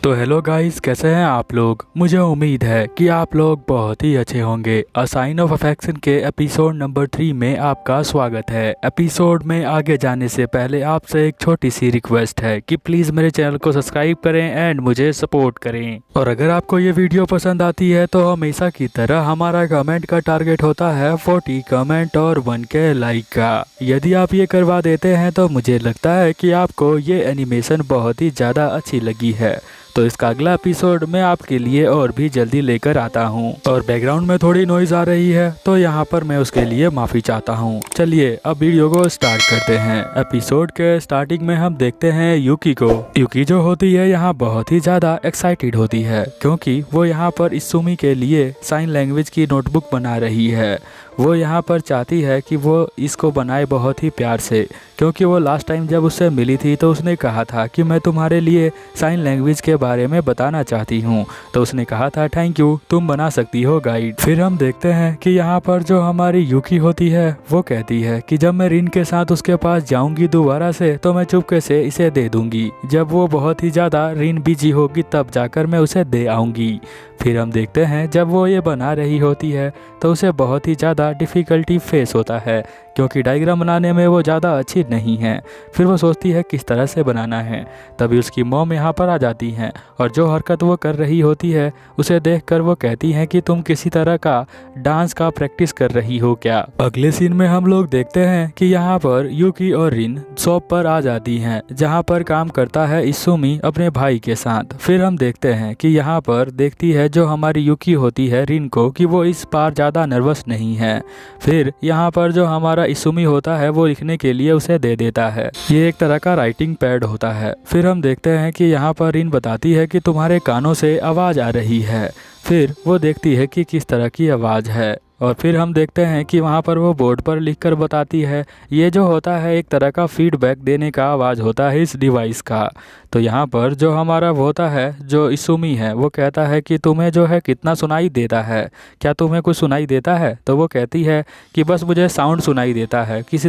तो hello guys, कैसे हैं आप लोग। मुझे उम्मीद है कि आप लोग बहुत ही अच्छे होंगे। अ साइन ऑफ अफेक्शन के एपिसोड नंबर 3 में आपका स्वागत है। एपिसोड में आगे जाने से पहले आपसे एक छोटी सी रिक्वेस्ट है कि प्लीज़ मेरे चैनल को सब्सक्राइब करें एंड मुझे सपोर्ट करें। और अगर आपको ये वीडियो पसंद आती है तो हमेशा की तरह हमारा कमेंट का टारगेट होता है 40 कमेंट और 1K लाइक का। यदि आप ये करवा देते हैं तो मुझे लगता है कि आपको ये एनिमेशन बहुत ही ज़्यादा अच्छी लगी है। तो इसका अगला एपिसोड मैं आपके लिए और भी जल्दी लेकर आता हूँ। और बैकग्राउंड में थोड़ी नॉइज आ रही है तो यहाँ पर मैं उसके लिए माफ़ी चाहता हूँ। चलिए अब वीडियो को स्टार्ट करते हैं। एपिसोड के स्टार्टिंग में हम देखते हैं यूकी को। यूकी जो होती है यहाँ बहुत ही ज़्यादा एक्साइटेड होती है क्योंकि वो यहाँ पर इत्सुमी के लिए साइन लैंग्वेज की नोटबुक बना रही है। वो यहाँ पर चाहती है कि वो इसको बनाए बहुत ही प्यार से, क्योंकि वो लास्ट टाइम जब उससे मिली थी तो उसने कहा था कि मैं तुम्हारे लिए साइन लैंग्वेज के बारे में बताना चाहती हूँ। तो उसने कहा था थैंक यू, तुम बना सकती हो गाइड। फिर हम देखते हैं कि यहाँ पर जो हमारी यूकी होती है वो कहती है कि जब मैं रिन के साथ उसके पास जाऊंगी दोबारा से तो मैं चुपके से इसे दे दूंगी। जब वो बहुत ही ज़्यादा रिन बिजी होगी तब जाकर मैं उसे दे आऊँगी। फिर हम देखते हैं जब वो ये बना रही होती है तो उसे बहुत ही ज़्यादा डिफ़िकल्टी फेस होता है क्योंकि डायग्राम बनाने में वो ज़्यादा अच्छी नहीं है। फिर वो सोचती है किस तरह से बनाना है। तभी उसकी मॉम यहाँ पर आ जाती हैं और जो हरकत वो कर रही होती है उसे देखकर वो कहती हैं कि तुम किसी तरह का डांस का प्रैक्टिस कर रही हो क्या। अगले सीन में हम लोग देखते हैं कि यहाँ पर यूकी और रिन शॉप पर आ जाती हैं जहाँ पर काम करता है इत्सुमी अपने भाई के साथ। फिर हम देखते हैं कि यहाँ पर देखती है जो हमारी यूकी होती है रिन को कि वो इस बार ज़्यादा नर्वस नहीं है। फिर यहाँ पर जो हमारा इत्सुमी होता है वो लिखने के लिए उसे दे देता है। ये एक तरह का राइटिंग पैड होता है। फिर हम देखते हैं कि यहाँ पर रिन बताती है कि तुम्हारे कानों से आवाज़ आ रही है। फिर वो देखती है कि किस तरह की आवाज़ है और फिर हम देखते हैं कि वहाँ पर वो बोर्ड पर लिखकर बताती है ये जो होता है एक तरह का फीडबैक देने का आवाज़ होता है इस डिवाइस का। तो यहाँ पर जो हमारा वो होता है जो इत्सुमी है वो कहता है कि तुम्हें जो है कितना सुनाई देता है, क्या तुम्हें कुछ सुनाई देता है। तो वो कहती है कि बस मुझे साउंड सुनाई देता है, किस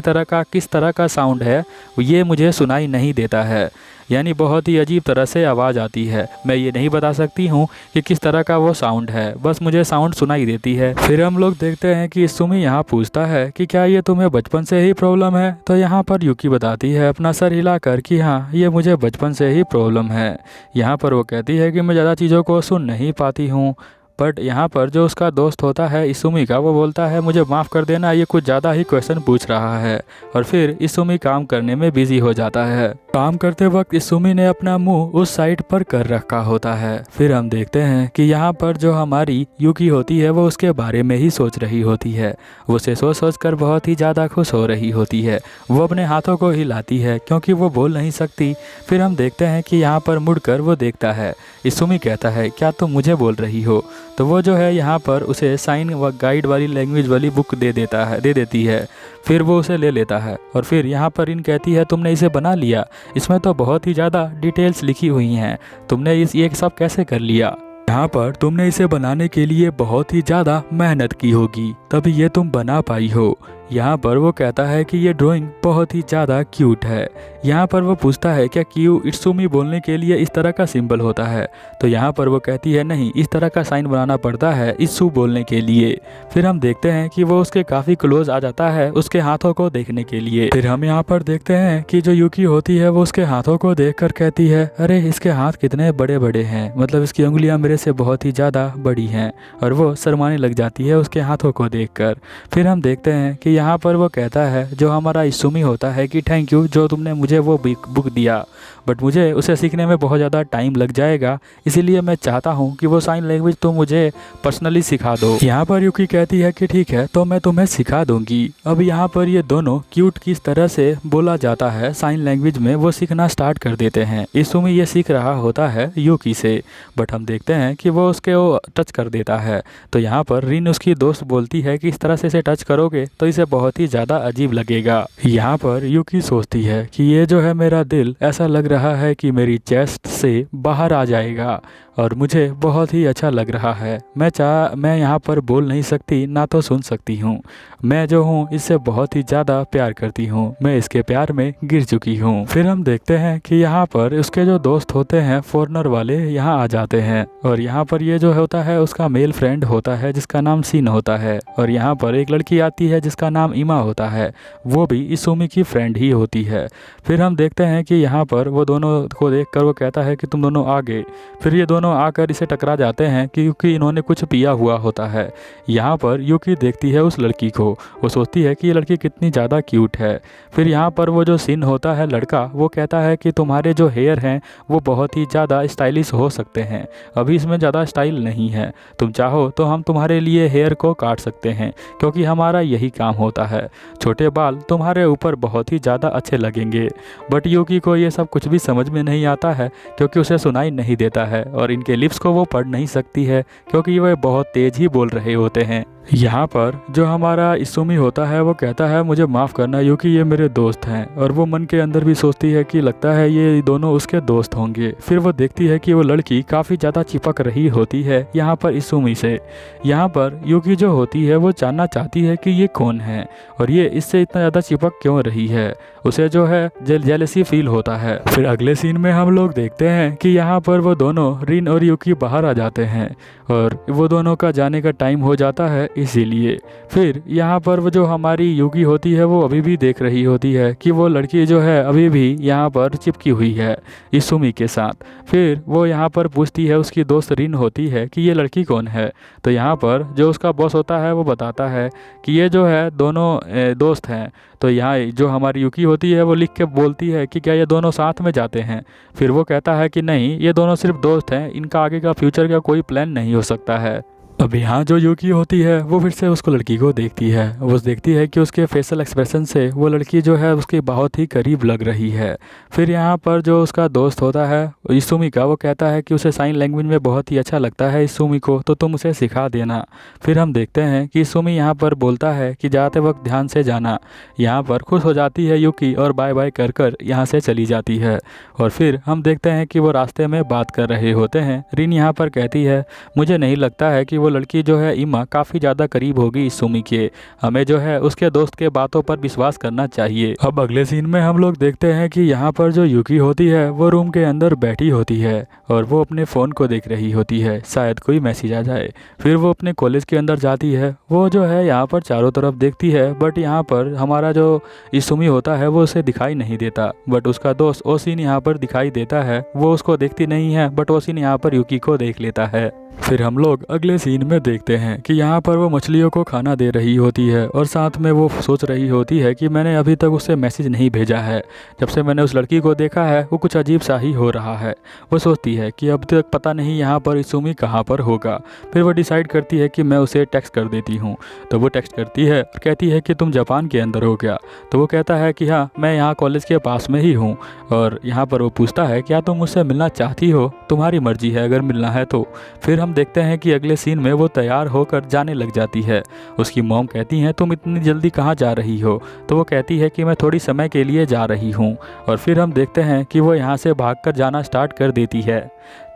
तरह का साउंड है ये मुझे सुनाई नहीं देता है। यानी बहुत ही अजीब तरह से आवाज़ आती है। मैं ये नहीं बता सकती हूँ कि किस तरह का वो साउंड है, बस मुझे साउंड सुनाई देती है। फिर हम लोग देखते हैं कि इत्सुमी यहाँ पूछता है कि क्या ये तुम्हें बचपन से ही प्रॉब्लम है। तो यहाँ पर यूकी बताती है अपना सर हिलाकर कि हाँ ये मुझे बचपन से ही प्रॉब्लम है। यहाँ पर वो कहती है कि मैं ज़्यादा चीज़ों को सुन नहीं पाती हूँ। बट यहाँ पर जो उसका दोस्त होता है इत्सुमी का वो बोलता है मुझे माफ़ कर देना, ये कुछ ज़्यादा ही क्वेश्चन पूछ रहा है। और फिर इत्सुमी काम करने में बिजी हो जाता है। काम करते वक्त इत्सुमी ने अपना मुंह उस साइड पर कर रखा होता है। फिर हम देखते हैं कि यहाँ पर जो हमारी यूकी होती है वो उसके बारे में ही सोच रही होती है। वो उसे सोच कर बहुत ही ज़्यादा खुश हो रही होती है। वो अपने हाथों को हिलाती है क्योंकि वो बोल नहीं सकती। फिर हम देखते हैं कि यहाँ पर मुड़कर वो देखता है। इत्सुमी कहता है क्या तुम मुझे बोल रही हो। तो वो जो है यहाँ पर उसे साइन व गाइड वाली लैंग्वेज वाली बुक दे देती है। फिर वो उसे ले लेता है और फिर यहाँ पर रिन कहती है तुमने इसे बना लिया, इसमें तो बहुत ही ज़्यादा डिटेल्स लिखी हुई हैं, तुमने ये सब कैसे कर लिया। यहाँ पर तुमने इसे बनाने के लिए बहुत ही ज़्यादा मेहनत की होगी तभी ये तुम बना पाई हो। यहाँ पर वो कहता है कि ये ड्राइंग बहुत ही ज़्यादा क्यूट है। यहाँ पर वो पूछता है क्या क्यू इत्सुमी बोलने के लिए इस तरह का सिंबल होता है। तो यहाँ पर वो कहती है नहीं, इस तरह का साइन बनाना पड़ता है इत्सु बोलने के लिए। फिर हम देखते हैं कि वो उसके काफ़ी क्लोज आ जाता है उसके हाथों को देखने के लिए। फिर हम यहाँ पर देखते हैं कि जो यूकी होती है वो उसके हाथों को देख कर कहती है अरे इसके हाथ कितने बड़े बड़े हैं, मतलब इसकी उंगलियाँ मेरे से बहुत ही ज़्यादा बड़ी हैं। और वो शर्माने लग जाती है उसके हाथों को देखकर। फिर हम देखते हैं कि यहाँ पर वो कहता है जो हमारा इत्सुमी होता है कि थैंक यू जो तुमने मुझे वो बुक दिया, बट मुझे उसे सीखने में बहुत ज़्यादा टाइम लग जाएगा, इसीलिए मैं चाहता हूँ कि वो साइन लैंग्वेज तुम मुझे पर्सनली सिखा दो। यहाँ पर यूकी कहती है कि ठीक है तो मैं तुम्हें सिखा दूंगी। अब यहाँ पर ये दोनों क्यूट किस तरह से बोला जाता है साइन लैंग्वेज में वो सीखना स्टार्ट कर देते हैं। इत्सुमी ये सीख रहा होता है यूकी से, बट हम देखते हैं कि वो उसके टच कर देता है। तो यहाँ पर रिन उसकी दोस्त बोलती है कि इस तरह से इसे टच करोगे तो इसे बहुत ही ज़्यादा अजीब लगेगा। यहाँ पर यूकी सोचती है कि ये जो है मेरा दिल ऐसा लग रहा है कि मेरी चेस्ट से बाहर आ जाएगा। और मुझे बहुत ही अच्छा लग रहा है। मैं यहाँ पर बोल नहीं सकती ना तो सुन सकती हूँ। मैं जो हूँ इससे बहुत ही ज़्यादा प्यार करती हूँ। मैं इसके प्यार में गिर चुकी हूँ। फिर हम देखते हैं कि यहाँ पर उसके जो दोस्त होते हैं फॉरेनर वाले यहाँ आ जाते हैं और यहाँ पर ये जो होता है उसका मेल फ्रेंड होता है जिसका नाम सीन होता है। और यहाँ पर एक लड़की आती है जिसका नाम इमा होता है, वो भी इसुमी की फ्रेंड ही होती है। फिर हम देखते हैं कि यहाँ पर वो दोनों को देखकर वो कहता है कि तुम दोनों आ गए। फिर ये दोनों आकर इसे टकरा जाते हैं क्योंकि इन्होंने कुछ पिया हुआ होता है। यहाँ पर यूकी देखती है उस लड़की को, वो सोचती है कि ये लड़की कितनी ज़्यादा क्यूट है। फिर यहाँ पर वो जो सीन होता है लड़का, वो कहता है कि तुम्हारे जो हेयर हैं वो बहुत ही ज़्यादा स्टाइलिश हो सकते हैं, अभी इसमें ज़्यादा स्टाइल नहीं है, तुम चाहो तो हम तुम्हारे लिए हेयर को काट सकते हैं क्योंकि हमारा यही काम होता है। छोटे बाल तुम्हारे ऊपर बहुत ही ज़्यादा अच्छे लगेंगे। बट यूकी को ये सब कुछ भी समझ में नहीं आता है क्योंकि उसे सुनाई नहीं देता है और इनके लिप्स को वो पढ़ नहीं सकती है क्योंकि वे बहुत तेज़ ही बोल रहे होते हैं। यहाँ पर जो हमारा इसुमी होता है वो कहता है मुझे माफ़ करना यूकी, ये मेरे दोस्त हैं। और वो मन के अंदर भी सोचती है कि लगता है ये दोनों उसके दोस्त होंगे। फिर वो देखती है कि वो लड़की काफ़ी ज़्यादा चिपक रही होती है यहाँ पर इसुमी से। यहाँ पर यूकी जो होती है वो जानना चाहती है कि ये कौन है और ये इससे इतना ज़्यादा चिपक क्यों रही है। उसे जो है जेलसी फील होता है। फिर अगले सीन में हम लोग देखते हैं कि यहाँ पर वो दोनों रिन और यूकी बाहर आ जाते हैं और वो दोनों का जाने का टाइम हो जाता है इसीलिए। फिर यहाँ पर वो जो हमारी यूकी होती है वो अभी भी देख रही होती है कि वो लड़की जो है अभी भी यहाँ पर चिपकी हुई है इसुमी के साथ। फिर वो यहाँ पर पूछती है, उसकी दोस्त रिन होती है कि ये लड़की कौन है। तो यहाँ पर जो उसका बॉस होता है वो बताता है कि ये जो है दोनों दोस्त हैं। तो यहाँ जो हमारी यूकी होती है वो लिख के बोलती है कि क्या ये दोनों साथ में जाते हैं। फिर वो कहता है कि नहीं, ये दोनों सिर्फ दोस्त हैं, इनका आगे का फ्यूचर का कोई प्लान नहीं हो सकता है। अब यहाँ जो यूकी होती है वो फिर से उसको लड़की को देखती है। वो देखती है कि उसके फेशियल एक्सप्रेशन से वो लड़की जो है उसके बहुत ही करीब लग रही है। फिर यहाँ पर जो उसका दोस्त होता है इसुमी का, वो कहता है कि उसे साइन लैंग्वेज में बहुत ही अच्छा लगता है इसुमी को, तो तुम उसे सिखा देना। फिर हम देखते हैं कि इसुमी यहाँ पर बोलता है कि जाते वक्त ध्यान से जाना। यहाँ पर खुश हो जाती है यूकी और बाय बाय कर कर यहाँ से चली जाती है। और फिर हम देखते हैं कि वो रास्ते में बात कर रहे होते हैं। रिन यहाँ पर कहती है मुझे नहीं लगता है कि वो लड़की जो है इमा काफ़ी ज़्यादा करीब होगी इसुमी के, हमें जो है उसके दोस्त के बातों पर विश्वास करना चाहिए। अब अगले सीन में हम लोग देखते हैं कि यहाँ पर जो यूकी होती है वो रूम के अंदर बैठी होती है और वो अपने फ़ोन को देख रही होती है, शायद कोई मैसेज आ जाए। फिर वो अपने कॉलेज के अंदर जाती है। वो जो है यहाँ पर चारों तरफ देखती है बट यहाँ पर हमारा जो इसुमी होता है वो उसे दिखाई नहीं देता। बट उसका दोस्त ओसिन यहाँ पर दिखाई देता है। वो उसको देखती नहीं है बट ओसिन यहाँ पर यूकी को देख लेता है। फिर हम लोग अगले सीन में देखते हैं कि यहाँ पर वो मछलियों को खाना दे रही होती है और साथ में वो सोच रही होती है कि मैंने अभी तक उससे मैसेज नहीं भेजा है। जब से मैंने उस लड़की को देखा है वो कुछ अजीब सा ही हो रहा है। वो सोचती है कि अब तक पता नहीं यहाँ पर इसुमी कहाँ पर होगा। फिर वो डिसाइड करती है कि मैं उसे टेक्स्ट कर देती हूँ। तो वो टेक्स्ट करती है और कहती है कि तुम जापान के अंदर हो क्या। तो वो कहता है कि हाँ, मैं यहाँ कॉलेज के पास में ही हूँ। और यहाँ पर वो पूछता है क्या तुम मुझसे मिलना चाहती हो, तुम्हारी मर्जी है अगर मिलना है तो। फिर हम देखते हैं कि अगले सीन में वो तैयार होकर जाने लग जाती है। उसकी मॉम कहती हैं तुम इतनी जल्दी कहाँ जा रही हो। तो वो कहती है कि मैं थोड़ी समय के लिए जा रही हूँ। और फिर हम देखते हैं कि वो यहाँ से भागकर जाना स्टार्ट कर देती है।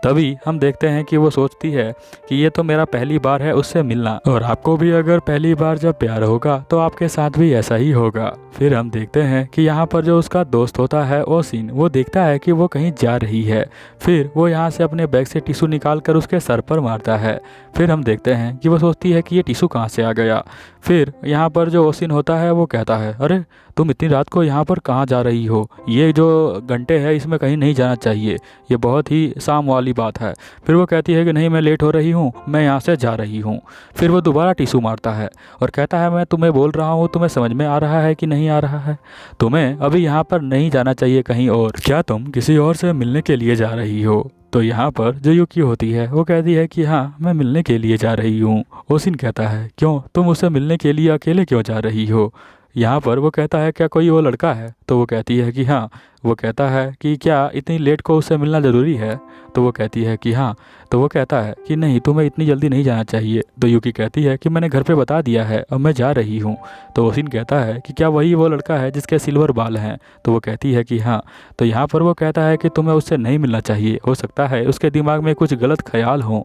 तभी हम देखते हैं कि वो सोचती है कि ये तो मेरा पहली बार है उससे मिलना, और आपको भी अगर पहली बार जब प्यार होगा तो आपके साथ भी ऐसा ही होगा। फिर हम देखते हैं कि यहाँ पर जो उसका दोस्त होता है ओसिन, वो देखता है कि वो कहीं जा रही है। फिर वो यहाँ से अपने बैग से टिश्यू निकाल कर उसके सर पर मारता है। फिर हम देखते हैं कि वो सोचती है कि ये टिश्यू कहाँ से आ गया। फिर यहाँ पर जो ओसिन होता है वो कहता है अरे तुम इतनी रात को यहाँ पर कहाँ जा रही हो, ये जो घंटे है इसमें कहीं नहीं जाना चाहिए, ये बहुत ही शाम वाली बात है। फिर वो कहती है कि नहीं मैं लेट हो रही हूँ, मैं यहाँ से जा रही हूँ। फिर वो दोबारा टिश्यू मारता है और कहता है मैं तुम्हें बोल रहा हूँ, तुम्हें समझ में आ रहा है कि नहीं आ रहा है, तुम्हें अभी यहाँ पर नहीं जाना चाहिए कहीं और, क्या तुम किसी और से मिलने के लिए जा रही हो। तो यहाँ पर जो यूकी होती है वो कहती है कि हाँ मैं मिलने के लिए जा रही हूँ। ओसिन कहता है क्यों, तुम उससे मिलने के लिए अकेले क्यों जा रही हो। यहाँ पर वो कहता है क्या कोई वो लड़का है? तो वो कहती है कि हाँ। वो कहता है कि क्या इतनी लेट को उससे मिलना ज़रूरी है? तो वो कहती है कि हाँ। तो वो कहता है कि नहीं, तुम्हें इतनी जल्दी नहीं जाना चाहिए। तो यूकी कहती है कि मैंने घर पे बता दिया है, अब मैं जा रही हूँ। तो ओशिन कहता है कि क्या वही वो लड़का है जिसके सिल्वर बाल हैं? तो वो कहती है कि हाँ। तो यहाँ पर वो कहता है कि तुम्हें उससे नहीं मिलना चाहिए, हो सकता है उसके दिमाग में कुछ गलत ख्याल हों।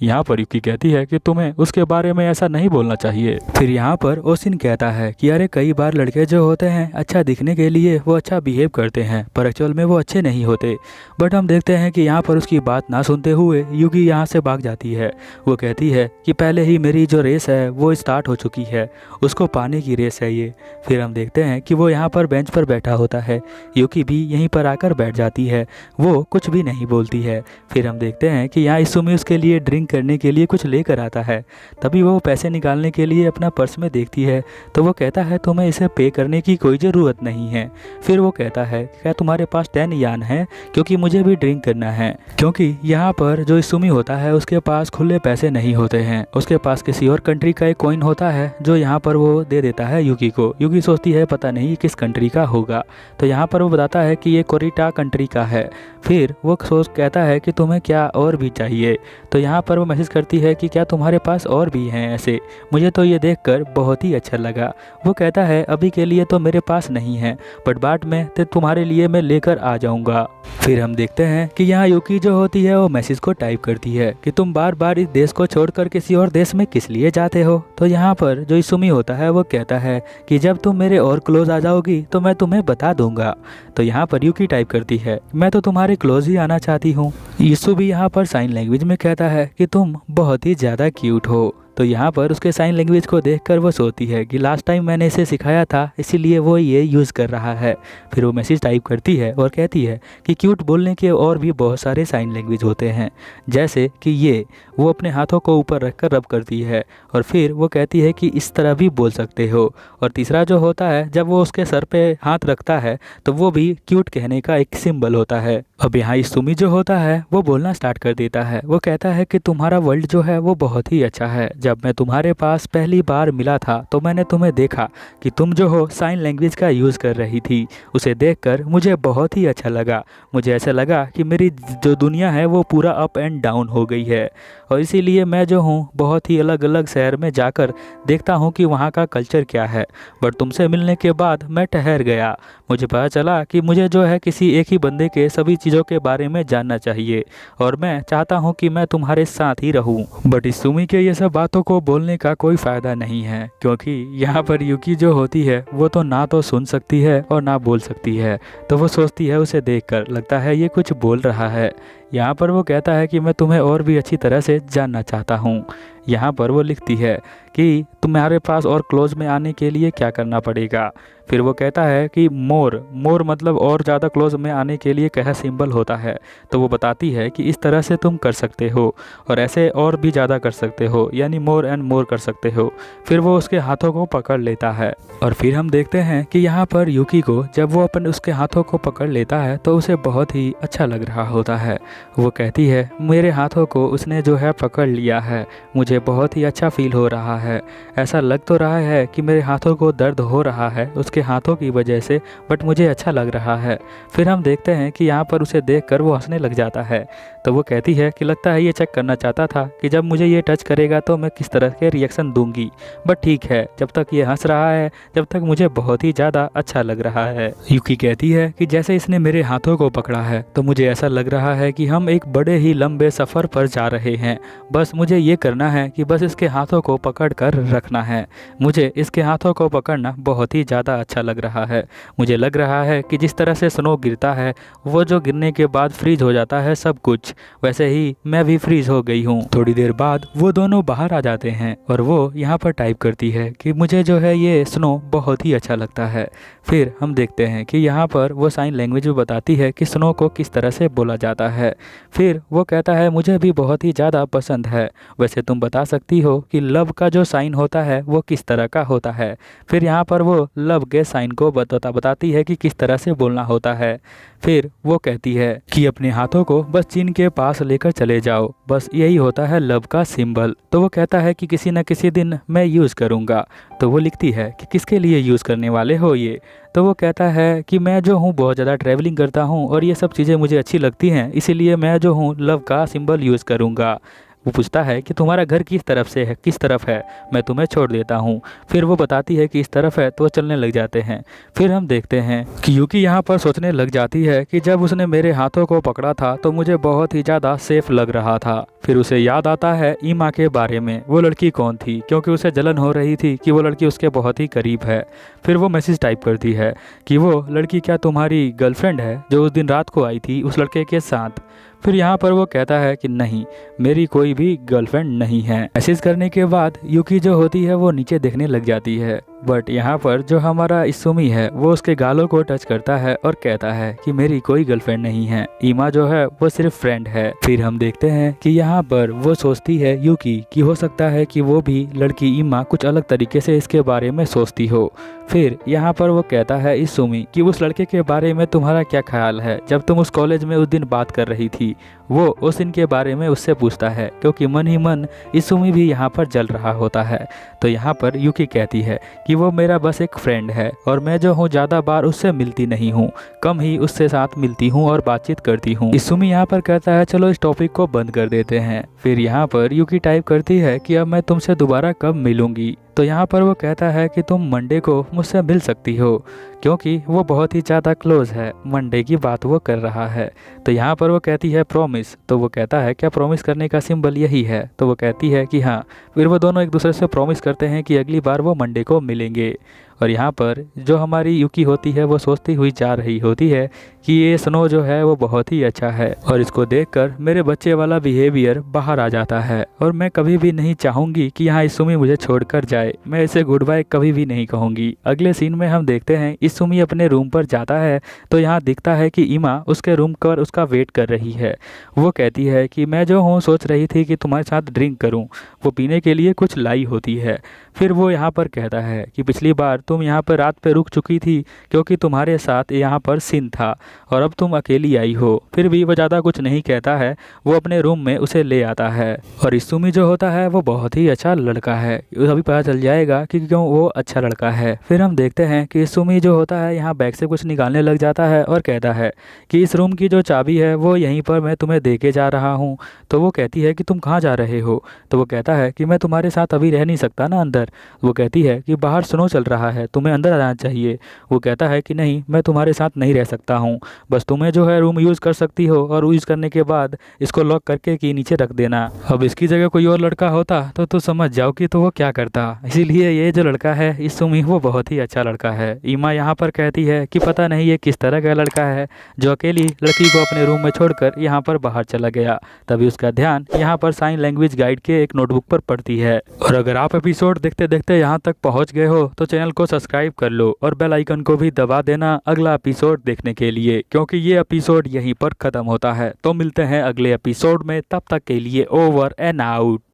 यहाँ पर यूकी कहती है कि तुम्हें उसके बारे में ऐसा नहीं बोलना चाहिए। फिर यहाँ पर ओशिन कहता है कि अरे कई बार लड़के जो होते हैं अच्छा दिखने के लिए वो अच्छा बिहेव करते हैं, पर एक्चुअल में वो अच्छे नहीं होते। बट हम देखते हैं कि यहाँ पर उसकी बात ना सुनते हुए यूकी यहाँ से भाग जाती है। वो कहती है कि पहले ही मेरी जो रेस है वो स्टार्ट हो चुकी है, उसको पाने की रेस है ये। फिर हम देखते हैं कि वो यहाँ पर बेंच पर बैठा होता है। यूकी भी यहीं पर आकर बैठ जाती है, वो कुछ भी नहीं बोलती है। फिर हम देखते हैं कि यहाँ इसुमी उसके लिए ड्रिंक करने के लिए कुछ लेकर आता है। तभी वो पैसे निकालने के लिए अपना पर्स में देखती है, तो वो कहता है तुम्हें इसे पे करने की कोई ज़रूरत नहीं है। फिर वो कहता है क्या तुम्हारे पास 10 यान है, क्योंकि मुझे भी ड्रिंक करना है। क्योंकि यहाँ पर जो इसुमी होता है उसके पास खुले पैसे नहीं होते हैं, उसके पास किसी और कंट्री का एक कॉइन होता है जो यहाँ पर वो दे देता है यूकी को। यूकी सोचती है पता नहीं किस कंट्री का होगा, तो यहाँ पर वो बताता है कि ये कोरिटा कंट्री का है। फिर वो सोच कहता है कि तुम्हें क्या और भी चाहिए? तो यहाँ पर वो मैसेज करती है कि क्या तुम्हारे पास और भी हैं ऐसे? मुझे तो ये देखकर बहुत ही अच्छा लगा। वो कहता है अभी के लिए तो मेरे पास नहीं है, बट बाद में तो तुम्हारे लिए मैं लेकर आ जाऊँगा। फिर हम देखते हैं कि यहाँ यूकी जो होती है वो मैसेज को टाइप करती है कि तुम बार बार इस देश को छोड़कर किसी और देश में किस लिए जाते हो? तो यहाँ पर जो इसुमी होता है वो कहता है कि जब तुम मेरे और क्लोज आ जाओगी तो मैं तुम्हें बता दूंगा। तो यहाँ पर यूकी टाइप करती है मैं तो तुम्हारे क्लोज ही आना चाहती हूँ। यीशु भी यहाँ पर साइन लैंग्वेज में कहता है कि तुम बहुत ही ज़्यादा क्यूट हो। तो यहाँ पर उसके साइन लैंग्वेज को देखकर वो सोचती है कि लास्ट टाइम मैंने इसे सिखाया था, इसीलिए वो ये यूज़ कर रहा है। फिर वो मैसेज टाइप करती है और कहती है कि क्यूट बोलने के और भी बहुत सारे साइन लैंग्वेज होते हैं, जैसे कि ये। वो अपने हाथों को ऊपर रखकर रब करती है और फिर वो कहती है कि इस तरह भी बोल सकते हो। और तीसरा जो होता है जब वो उसके सर पे हाथ रखता है तो वो भी क्यूट कहने का एक सिंबल होता है। अब यहाँ इसुमी जो होता है वो बोलना स्टार्ट कर देता है। वो कहता है कि तुम्हारा वर्ल्ड जो है वो बहुत ही अच्छा है। जब मैं तुम्हारे पास पहली बार मिला था तो मैंने तुम्हें देखा कि तुम जो हो साइन लैंग्वेज का यूज़ कर रही थी। उसे देखकर मुझे बहुत ही अच्छा लगा। मुझे ऐसा लगा कि मेरी जो दुनिया है वो पूरा अप एंड डाउन हो गई है, और इसीलिए मैं जो हूँ बहुत ही अलग अलग शहर में जाकर देखता हूँ कि वहाँ का कल्चर क्या है। बट तुमसे मिलने के बाद मैं ठहर गया। मुझे पता चला कि मुझे जो है किसी एक ही बंदे के सभी चीज़ों के बारे में जानना चाहिए, और मैं चाहता हूँ कि मैं तुम्हारे साथ ही रहूँ। बट इसुमी के ये सब बातों को बोलने का कोई फ़ायदा नहीं है, क्योंकि यहाँ पर यूकी जो होती है वो तो ना तो सुन सकती है और ना बोल सकती है। तो वो सोचती है उसे देखकर लगता है ये कुछ बोल रहा है। यहाँ पर वो कहता है कि मैं तुम्हें और भी अच्छी तरह से जानना चाहता हूँ। यहाँ पर वो लिखती है कि तुम्हारे पास और क्लोज में आने के लिए क्या करना पड़ेगा। फिर वो कहता है कि मोर मतलब और ज़्यादा क्लोज में आने के लिए क्या सिंबल होता है। तो वो बताती है कि इस तरह से तुम कर सकते हो और ऐसे और भी ज़्यादा कर सकते हो, यानी मोर एंड मोर कर सकते हो। फिर वो उसके हाथों को पकड़ लेता है और फिर हम देखते हैं कि यहाँ पर यूकी को जब वो अपन उसके हाथों को पकड़ लेता है तो उसे बहुत ही अच्छा लग रहा होता है। वो कहती है मेरे हाथों को उसने जो है पकड़ लिया है, मुझे बहुत ही अच्छा फील हो रहा है। ऐसा लग तो रहा है कि मेरे हाथों को दर्द हो रहा है उसके हाथों की वजह से, बट मुझे अच्छा लग रहा है। फिर हम देखते हैं कि यहाँ पर उसे देखकर वो हंसने लग जाता है। तो वो कहती है कि लगता है ये चेक करना चाहता था कि जब मुझे ये टच करेगा तो मैं किस तरह के रिएक्शन दूंगी। बट ठीक है, जब तक ये हंस रहा है जब तक मुझे बहुत ही ज़्यादा अच्छा लग रहा है। यूकी कहती है कि जैसे इसने मेरे हाथों को पकड़ा है तो मुझे ऐसा लग रहा है कि हम एक बड़े ही लंबे सफ़र पर जा रहे हैं। बस मुझे ये करना है कि बस इसके हाथों को पकड़ कर रखना है। मुझे इसके हाथों को पकड़ना बहुत ही ज़्यादा अच्छा लग रहा है। मुझे लग रहा है कि जिस तरह से स्नो गिरता है, वो जो गिरने के बाद फ्रीज हो जाता है सब कुछ, वैसे ही मैं भी फ्रीज हो गई हूँ। थोड़ी देर बाद वो दोनों बाहर आ जाते हैं और वो यहाँ पर टाइप करती है कि मुझे जो है ये स्नो बहुत ही अच्छा लगता है। फिर हम देखते हैं कि यहाँ पर वो साइन लैंग्वेज में बताती है कि स्नो को किस तरह से बोला जाता है। फिर वो कहता है मुझे भी बहुत ही ज़्यादा पसंद है। वैसे तुम बता सकती हो कि लव का जो साइन होता है वो किस तरह का होता है। फिर यहाँ पर वो लव के साइन को बताती है कि किस तरह से बोलना होता है। फिर वो कहती है कि अपने हाथों को बस चिन के पास लेकर चले जाओ, बस यही होता है लव का सिंबल। तो वो कहता है कि किसी न किसी दिन मैं यूज़ करूँगा। तो वो लिखती है कि किसके लिए यूज़ करने वाले हो ये। तो वो कहता है कि मैं जो हूँ बहुत ज़्यादा ट्रैवलिंग करता हूँ और ये सब चीज़ें मुझे अच्छी लगती हैं, इसीलिए मैं जो हूँ लव का सिंबल यूज़ करूँगा। वो पूछता है कि तुम्हारा घर किस तरफ से है, किस तरफ है, मैं तुम्हें छोड़ देता हूँ। फिर वो बताती है कि इस तरफ है, तो वो चलने लग जाते हैं। फिर हम देखते हैं कि यूकी यहाँ पर सोचने लग जाती है कि जब उसने मेरे हाथों को पकड़ा था तो मुझे बहुत ही ज़्यादा सेफ लग रहा था। फिर उसे याद आता है ईमा के बारे में, वो लड़की कौन थी, क्योंकि उसे जलन हो रही थी कि वो लड़की उसके बहुत ही करीब है। फिर वो मैसेज टाइप करती है कि वो लड़की क्या तुम्हारी गर्लफ्रेंड है जो उस दिन रात को आई थी उस लड़के के साथ। फिर यहाँ पर वो कहता है कि नहीं, मेरी कोई भी गर्लफ्रेंड नहीं है। मैसेज करने के बाद यूकी जो होती है वो नीचे देखने लग जाती है, बट यहाँ पर जो हमारा इसुमी है वो उसके गालों को टच करता है और कहता है कि मेरी कोई गर्लफ्रेंड नहीं है, ईमा जो है वो सिर्फ फ्रेंड है। फिर हम देखते हैं कि यहाँ पर वो सोचती है यूकी कि हो सकता है कि वो भी लड़की ईमा कुछ अलग तरीके से इसके बारे में सोचती हो। फिर यहाँ पर वो कहता है इसुमी कि उस लड़के के बारे में तुम्हारा क्या ख्याल है, जब तुम उस कॉलेज में उस दिन बात कर रही थी। वो उस दिन के बारे में उससे पूछता है, क्योंकि मन ही मन इसुमी भी यहाँ पर जल रहा होता है। तो यहाँ पर यूकी कहती है कि वो मेरा बस एक फ्रेंड है और मैं जो हूँ ज़्यादा बार उससे मिलती नहीं हूँ, कम ही उससे साथ मिलती हूँ और बातचीत करती हूँ। इसुमी यहाँ पर कहता है चलो इस टॉपिक को बंद कर देते हैं। फिर यहाँ पर यूकी टाइप करती है कि अब मैं तुमसे दोबारा कब मिलूंगी। तो यहाँ पर वो कहता है कि तुम मंडे को मुझसे मिल सकती हो, क्योंकि वो बहुत ही ज़्यादा क्लोज है, मंडे की बात वो कर रहा है। तो यहाँ पर वो कहती है प्रॉमिस। तो वो कहता है क्या प्रॉमिस करने का सिंबल यही है। तो वो कहती है कि हाँ। फिर वो दोनों एक दूसरे से प्रॉमिस करते हैं कि अगली बार वो मंडे को मिलेंगे। और यहाँ पर जो हमारी यूकी होती है वो सोचती हुई जा रही होती है कि ये स्नो जो है वो बहुत ही अच्छा है और इसको देखकर मेरे बच्चे वाला बिहेवियर बाहर आ जाता है और मैं कभी भी नहीं चाहूँगी कि यहाँ इसुमी मुझे छोड़कर जाए, मैं इसे गुड बाय कभी भी नहीं कहूँगी। अगले सीन में हम देखते हैं इसुमी अपने रूम पर जाता है तो यहाँ दिखता है कि ईमा उसके रूम पर उसका वेट कर रही है। वो कहती है कि मैं जो हूँ सोच रही थी कि तुम्हारे साथ ड्रिंक करूँ, वो पीने के लिए कुछ लाई होती है। फिर वो यहाँ पर कहता है कि पिछली बार तुम यहाँ पर रात पे रुक चुकी थी क्योंकि तुम्हारे साथ यहाँ पर सीन था और अब तुम अकेली आई हो। फिर भी वो ज़्यादा कुछ नहीं कहता है, वो अपने रूम में उसे ले आता है। और इसुमी जो होता है वो बहुत ही अच्छा लड़का है, अभी पता चल जाएगा कि क्यों वो अच्छा लड़का है। फिर हम देखते हैं कि इसुमी जो होता है यहाँ बैग से कुछ निकालने लग जाता है और कहता है कि इस रूम की जो चाबी है वो यहीं पर मैं तुम्हें दे के जा रहा हूँ। तो वो कहती है कि तुम कहाँ जा रहे हो। तो वो कहता है कि मैं तुम्हारे साथ अभी रह नहीं सकता ना अंदर। वो कहती है कि बाहर स्नो चल रहा है, तुम्हें अंदर आना चाहिए। वो कहता है कि नहीं, मैं तुम्हारे साथ नहीं रह सकता हूँ, बस तुम्हें जो है रूम यूज़ कर सकती हो और यूज़ करने के बाद इसको लॉक करके की नीचे रख देना। अब इसकी जगह कोई और लड़का होता तो समझ जाओ कि तो वो क्या करता। इसीलिए ये जो लड़का है इसुमी वो बहुत ही अच्छा लड़का है। ईमा यहाँ पर कहती है कि पता नहीं ये किस तरह का लड़का है जो अकेली लड़की को अपने रूम में छोड़कर यहाँ पर बाहर चला गया। तभी उसका ध्यान यहाँ पर साइन लैंग्वेज गाइड के एक नोटबुक पर पड़ती है। और अगर आप एपिसोड देखते देखते यहाँ तक पहुँच गए हो तो चैनल को सब्सक्राइब कर लो और बेल आइकन को भी दबा देना अगला एपिसोड देखने के लिए, क्योंकि ये एपिसोड यहीं पर खत्म होता है। तो मिलते हैं अगले एपिसोड में, तब तक के लिए ओवर एंड आउट।